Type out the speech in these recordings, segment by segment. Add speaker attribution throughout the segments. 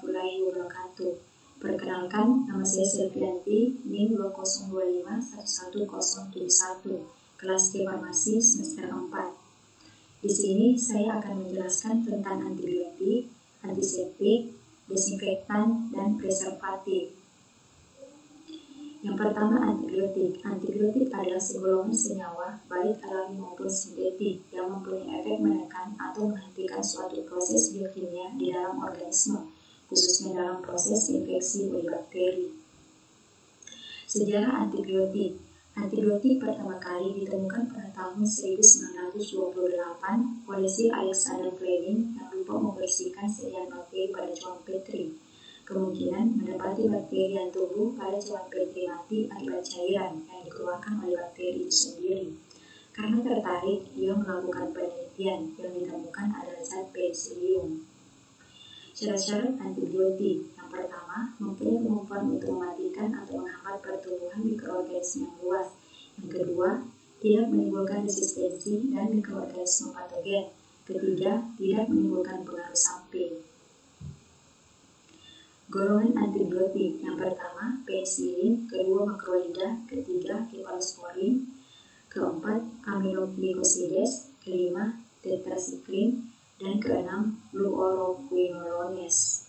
Speaker 1: warahmatullahi wabarakatuh. Perkenalkan, nama saya Selvianti, NIM 2025111071, kelas D Farmasi semester 4. Di sini saya akan menjelaskan tentang antibiotik, antiseptik, desinfektan, dan preservatif. Yang pertama, antibiotik. Antibiotik adalah segolongan senyawa, baik alami maupun sintetik, yang mempunyai efek menekan atau menghentikan suatu proses biokimia di dalam organisme, khususnya dalam proses infeksi oleh bakteri. Sejarah antibiotik. Antibiotik pertama kali ditemukan pada tahun 1928 oleh Sir Alexander Fleming yang lupa membersihkan sediaan bakteri pada cawan Petri. Kemungkinan mendapati bakteri yang tumbuh pada cawan Petri mati akibat cairan yang dikeluarkan oleh bakteri itu sendiri. Karena tertarik, dia melakukan penelitian yang ditemukan adalah zat penicillium. Syarat-syarat antibiotik. Yang pertama, mempunyai kemampuan untuk mematikan atau menghambat pertumbuhan mikroorganisme yang luas. Yang kedua, tidak menimbulkan resistensi dan mikroorganisme patogen. Ketiga, tidak menimbulkan pengaruh samping. Golongan antibiotik. Yang pertama, penicillin, kedua makrolida, ketiga cephalosporin, keempat aminoglycosides, kelima tetracycline, dan keenam fluoroquinolones.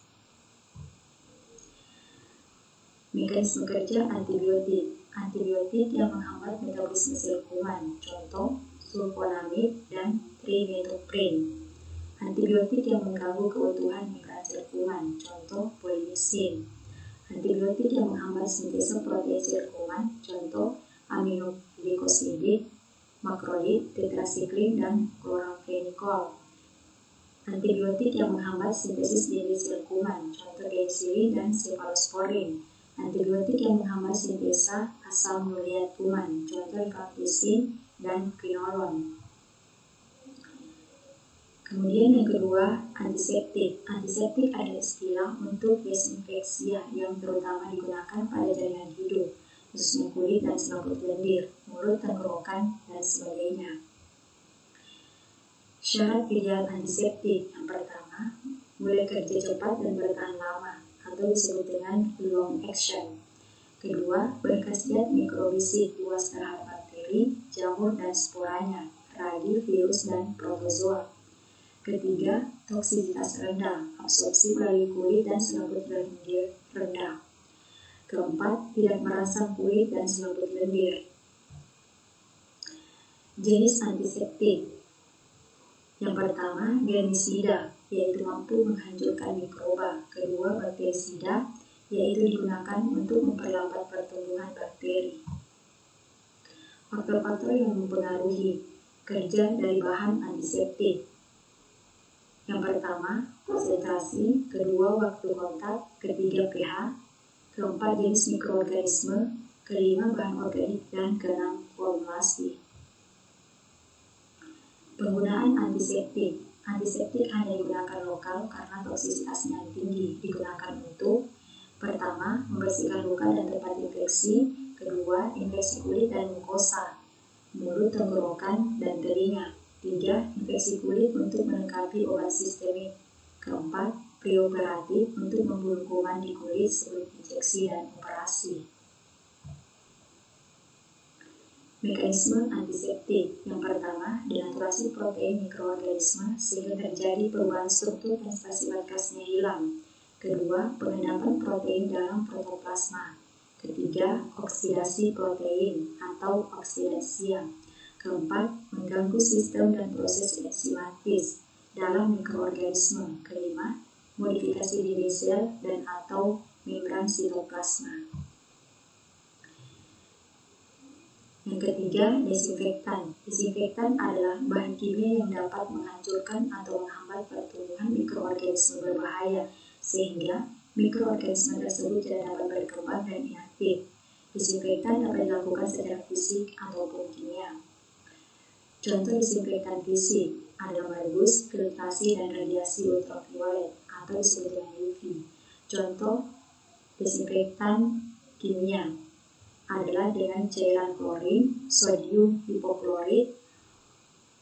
Speaker 1: Mekanisme kerja antibiotik. Antibiotik yang menghambat metabolisme sel kuman, contoh sulfonamid dan trimethoprim. Antibiotik yang mengganggu keutuhan membran sel kuman, contoh polimisin. Antibiotik yang menghambat sintesa protein sel kuman, contoh aminoglycosidik, makrolid, tetracycline, dan chloramphenicol. Antibiotik yang menghambat sintesis dinding sel kuman, contoh penicillin dan cephalosporin. Antibiotik yang menghambat sintesa asam nuleat kuman, contoh rifampicin dan quinolone. Kemudian yang kedua, antiseptik. Antiseptik adalah istilah untuk desinfeksia yang terutama digunakan pada jaringan hidup, khususnya kulit dan selaput lendir, mulut, tenggorokan, dan sebagainya. Syarat ideal antiseptik. Yang pertama, mulai kerja cepat dan bertahan lama, atau disebut dengan long action. Kedua, berkhasiat mikrobisit luas terhadap bakteri, jamur, dan sporanya, ragi, virus, dan protozoa. Ketiga, toksisitas rendah, absorpsi melalui kulit dan selaput lendir rendah. Keempat, tidak merangsang kulit dan selaput lendir. Jenis antiseptik. Yang pertama, germisida, yaitu mampu menghancurkan mikroba. Kedua, bakterisida, yaitu digunakan untuk memperlambat pertumbuhan bakteri. Faktor-faktor yang mempengaruhi kerja dari bahan antiseptik. Yang pertama, konsentrasi, kedua, waktu kontak, ketiga, pH, keempat, jenis mikroorganisme, kelima, bahan organik, dan keenam, formulasi. Penggunaan antiseptik. Antiseptik hanya digunakan lokal karena toksisitasnya tinggi. Digunakan untuk pertama, membersihkan luka dan tempat infeksi, kedua, infeksi kulit dan mukosa, mulut, tenggorokan, dan telinga. Tiga, infeksi kulit untuk melengkapi obat sistemik. Keempat, preoperatif untuk membunuh kuman di kulit sebelum injeksi dan operasi. Mekanisme antiseptik. Yang pertama, denaturasi protein mikroorganisme sehingga terjadi perubahan struktur dan spasial khasnya hilang. Kedua, pengendapan protein dalam protoplasma. Ketiga, oksidasi protein atau oksidasia. Keempat, mengganggu sistem dan proses enzimatis dalam mikroorganisme. Kelima, modifikasi dinding sel dan atau membran sitoplasma. Yang ketiga, desinfektan. Desinfektan adalah bahan kimia yang dapat menghancurkan atau menghambat pertumbuhan mikroorganisme berbahaya sehingga mikroorganisme tersebut tidak dapat berkembang dan inaktif. Desinfektan dapat dilakukan secara fisik ataupun kimia. Contoh desinfektan fisik adalah merebus, filtrasi, dan radiasi ultraviolet atau disebut dengan UV. Contoh desinfektan kimia adalah dengan cairan klorin, sodium hipoklorit,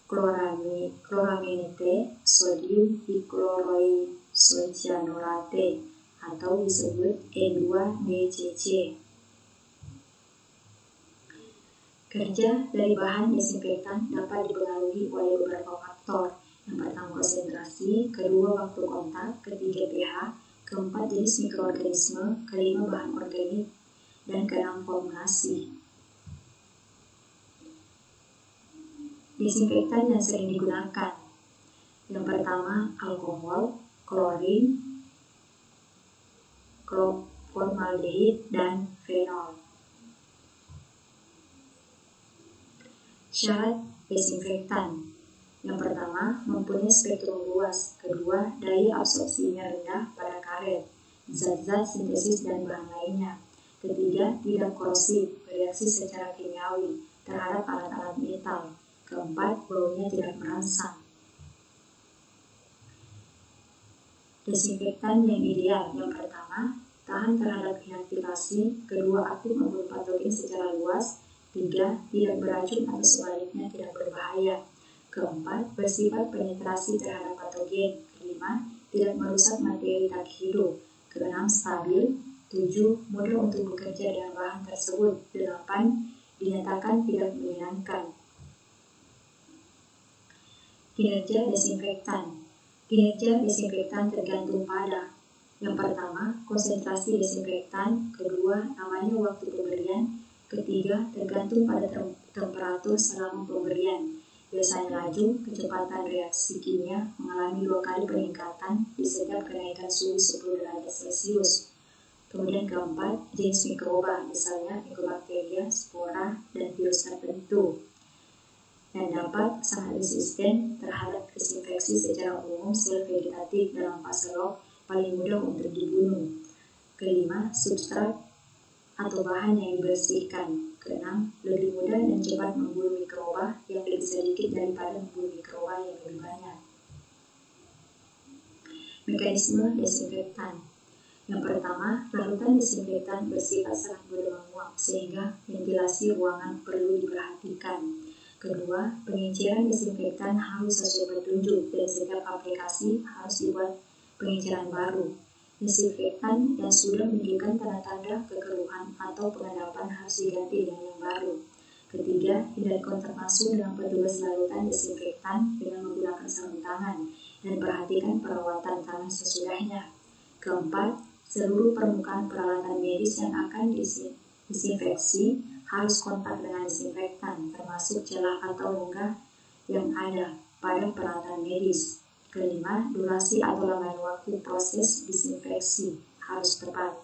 Speaker 1: chloraminate, sodium hichloroisocyanurate, atau disebut N2-DCC. Kerja dari bahan desinfektan dapat dipengaruhi oleh beberapa faktor. Yang pertama konsentrasi, kedua waktu kontak, ketiga pH, keempat jenis mikroorganisme, kelima bahan organik, dan keenam formulasi. Desinfektan yang sering digunakan. Yang pertama alkohol, klorin, formaldehid, dan fenol. Syarat desinfektan. Yang pertama, mempunyai spektrum luas. Kedua, daya absorpsinya rendah pada karet, zat-zat sintesis dan bahan lainnya. Ketiga, tidak korosif, bereaksi secara kimiawi terhadap alat-alat metal. Keempat, baunya tidak merangsang. Desinfektan yang ideal. Yang pertama, tahan terhadap inaktivasi. Kedua, aktif membunuh patogen secara luas. Tiga, tidak beracun atau sebaliknya tidak berbahaya. Keempat, bersifat penetrasi terhadap patogen. Kelima, tidak merusak materi tak hidup. Keenam, stabil. Tujuh, mudah untuk bekerja dengan bahan tersebut. Delapan, dinyatakan tidak menyenangkan. Kinerja desinfektan. Kinerja desinfektan tergantung pada yang pertama, konsentrasi desinfektan. Kedua, namanya waktu pemberian. Ketiga, tergantung pada temperatur selama pemberian. Biasanya laju, kecepatan reaksi kimia mengalami 2 kali peningkatan di setiap kenaikan suhu 10 derajat Celcius. Kemudian keempat, jenis mikroba, misalnya Mycobacteria, spora, dan virus tertentu, dan dapat sangat resisten terhadap desinfeksi. Secara umum, sel vegetatif dalam fase log paling mudah untuk dibunuh. Kelima, substrat atau bahan yang dibersihkan. Keenam, lebih mudah dan cepat membunuh mikroba yang lebih sedikit daripada membunuh mikroba yang lebih banyak. Mekanisme desinfektan. Yang pertama, larutan desinfektan bersifat sangat mudah menguap sehingga ventilasi ruangan perlu diperhatikan. Kedua, pengecaran desinfektan harus sesuai petunjuk dan setiap aplikasi harus dibuat pengecaran baru. Desinfektan yang sudah menunjukkan tanda-tanda kekeruhan atau pengendapan harus diganti dengan yang baru. Ketiga, hindari kontak langsung dengan petugas larutan desinfektan dengan menggunakan sarung tangan dan perhatikan perawatan tangan sesudahnya. Keempat, seluruh permukaan peralatan medis yang akan disinfeksi harus kontak dengan desinfektan, termasuk celah atau luka yang ada pada peralatan medis. Kelima, durasi atau lamanya waktu proses disinfeksi harus tepat.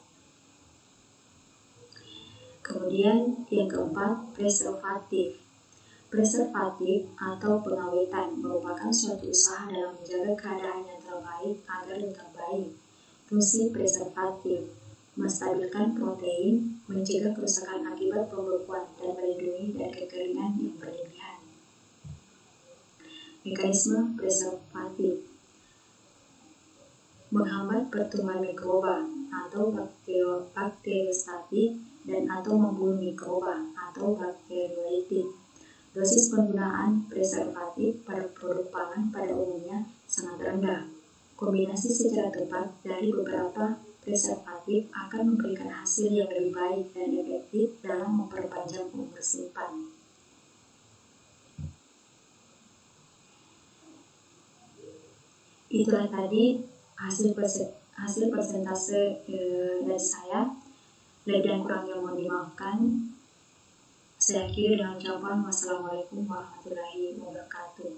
Speaker 1: Kemudian yang keempat, preservatif. Preservatif atau pengawetan merupakan suatu usaha dalam menjaga keadaan yang terbaik agar tetap baik. Fungsi preservatif menstabilkan protein, mencegah kerusakan akibat pembekuan, dan melindungi dari kekeringan yang berlebihan. Mekanisme preservatif menghambat pertumbuhan mikroba atau bakteriostatik dan atau membunuh mikroba atau bakteriolitik. Dosis penggunaan preservatif pada produk pangan pada umumnya sangat rendah. Kombinasi secara tepat dari beberapa preservatif akan memberikan hasil yang lebih baik dan efektif dalam memperpanjang umur simpan. Itulah tadi hasil persentase dari saya. Lebih dan kurangnya mohon dimaafkan. Saya akhiri dengan ucapan wassalamualaikum warahmatullahi wabarakatuh.